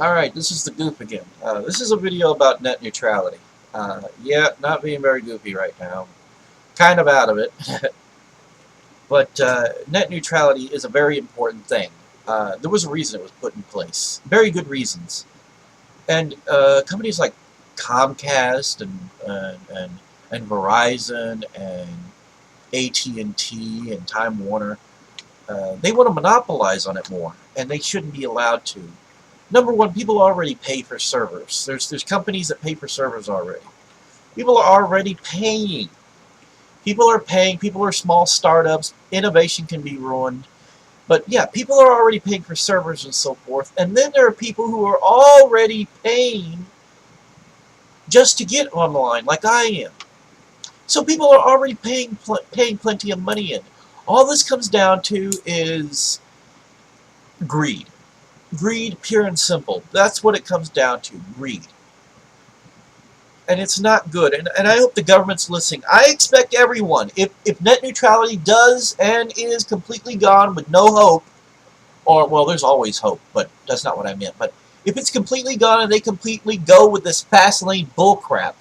Alright, this is the goof again. This is a video about net neutrality. Yeah, not being very goofy right now. Kind of out of it. But net neutrality is a very important thing. There was a reason it was put in place. Very good reasons. And companies like Comcast and Verizon and AT&T and Time Warner, they want to monopolize on it more, and they shouldn't be allowed to. Number one, people already pay for servers. There's companies that pay for servers already. People are already paying. People are paying. People are small startups. Innovation can be ruined. But yeah, people are already paying for servers and so forth. And then there are people who are already paying just to get online, like I am. So people are already paying plenty of money in. All this comes down to is greed. Greed, pure and simple. That's what it comes down to, greed. And it's not good. And I hope the government's listening. I expect everyone, if net neutrality does and is completely gone with no hope, or, well, there's always hope, but that's not what I meant. But if it's completely gone and they completely go with this fast lane bullcrap,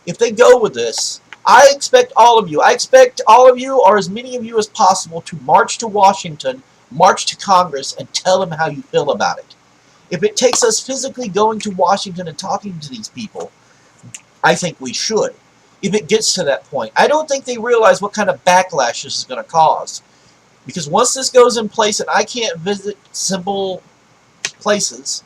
if they go with this, I expect all of you, or as many of you as possible, to march to Washington, march to Congress, and tell them how you feel about it. If it takes us physically going to Washington and talking to these people, I think we should. If it gets to that point. I don't think they realize what kind of backlash this is going to cause. Because once this goes in place and I can't visit simple places,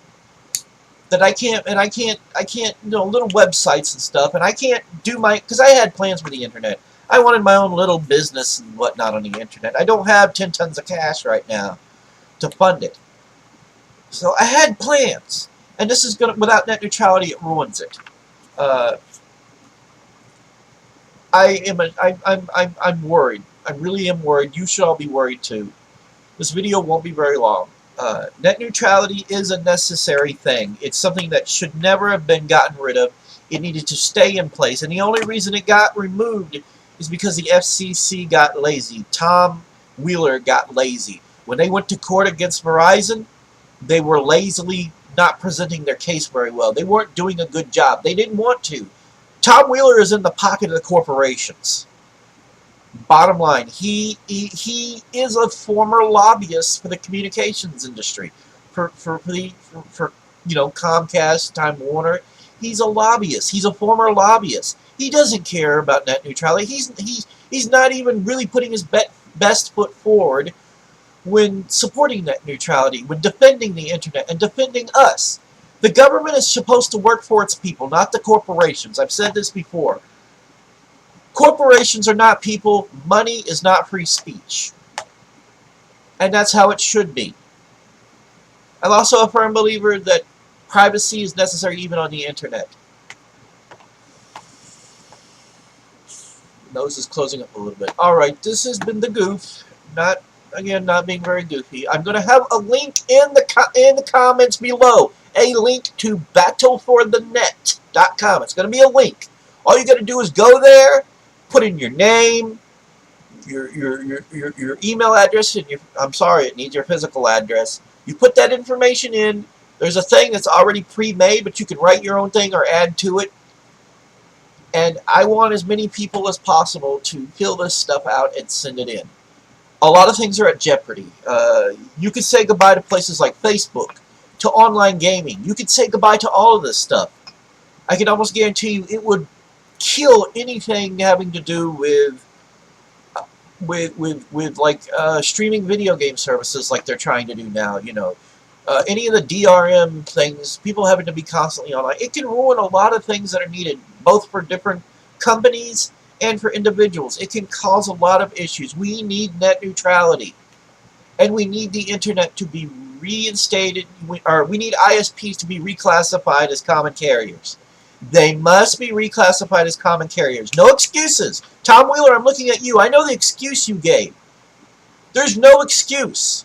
that I can't, little websites and stuff, and I can't do because I had plans for the internet. I wanted my own little business and whatnot on the internet. I don't have 10 tons of cash right now to fund it. So I had plans, and this is gonna, without net neutrality, it ruins it. I'm worried. I really am worried. You should all be worried too. This video won't be very long. Net neutrality is a necessary thing. It's something that should never have been gotten rid of. It needed to stay in place, and the only reason it got removed is because the FCC got lazy. Tom Wheeler got lazy. When they went to court against Verizon, they were lazily not presenting their case very well. They weren't doing a good job. They didn't want to. Tom Wheeler is in the pocket of the corporations. Bottom line, he is a former lobbyist for the communications industry, for Comcast, Time Warner. He's a lobbyist. He's a former lobbyist. He doesn't care about net neutrality. He's not even really putting his best foot forward when supporting net neutrality, when defending the internet and defending us. The government is supposed to work for its people, not the corporations. I've said this before. Corporations are not people. Money is not free speech. And that's how it should be. I'm also a firm believer that privacy is necessary even on the internet. Nose is closing up a little bit. Alright, this has been the goof. Not being very goofy. I'm going to have a link in the comments below. A link to battleforthenet.com. It's going to be a link. All you got to do is go there, put in your name, your email address, and I'm sorry, it needs your physical address. You put that information in. There's a thing that's already pre-made, but you can write your own thing or add to it. And I want as many people as possible to fill this stuff out and send it in. A lot of things are at jeopardy. You could say goodbye to places like Facebook, to online gaming. You could say goodbye to all of this stuff. I can almost guarantee you it would kill anything having to do with streaming video game services like they're trying to do now. Any of the DRM things, people having to be constantly online. It can ruin a lot of things that are needed, both for different companies and for individuals. It can cause a lot of issues. We need net neutrality. And we need the internet to be reinstated, or we need ISPs to be reclassified as common carriers. They must be reclassified as common carriers. No excuses. Tom Wheeler, I'm looking at you. I know the excuse you gave. There's no excuse.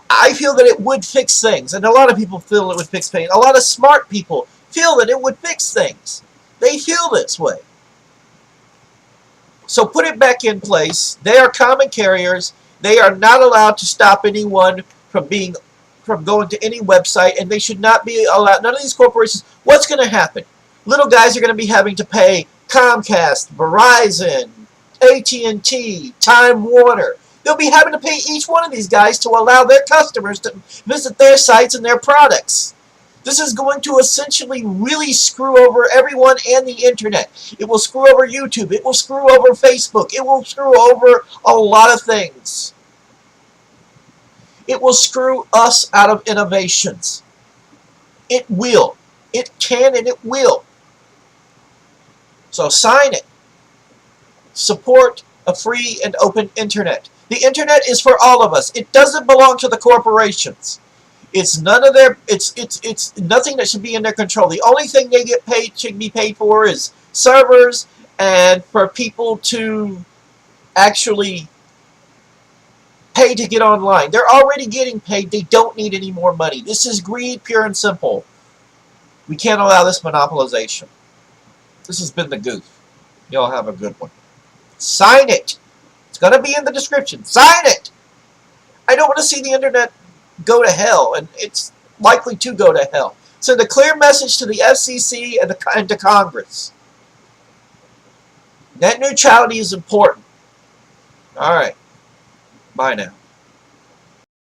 I feel that it would fix things, and a lot of people feel it would fix things. A lot of smart people feel that it would fix things. They feel this way. So put it back in place. They are common carriers. They are not allowed to stop anyone from being from going to any website, and they should not be allowed. None of these corporations. What's going to happen? Little guys are going to be having to pay Comcast, Verizon, AT&T, Time Warner. They'll be having to pay each one of these guys to allow their customers to visit their sites and their products. This is going to essentially really screw over everyone and the internet. It will screw over YouTube. It will screw over Facebook. It will screw over a lot of things. It will screw us out of innovations. It will. It can and it will. So sign it. Support a free and open internet. The internet is for all of us. It doesn't belong to the corporations. It's none of their. It's nothing that should be in their control. The only thing they get paid should be paid for is servers and for people to actually pay to get online. They're already getting paid. They don't need any more money. This is greed, pure and simple. We can't allow this monopolization. This has been the Goof. Y'all have a good one. Sign it. It's going to be in the description. Sign it. I don't want to see the internet go to hell, and it's likely to go to hell. Send a clear message to the FCC and to Congress. Net neutrality is important. All right. Bye now.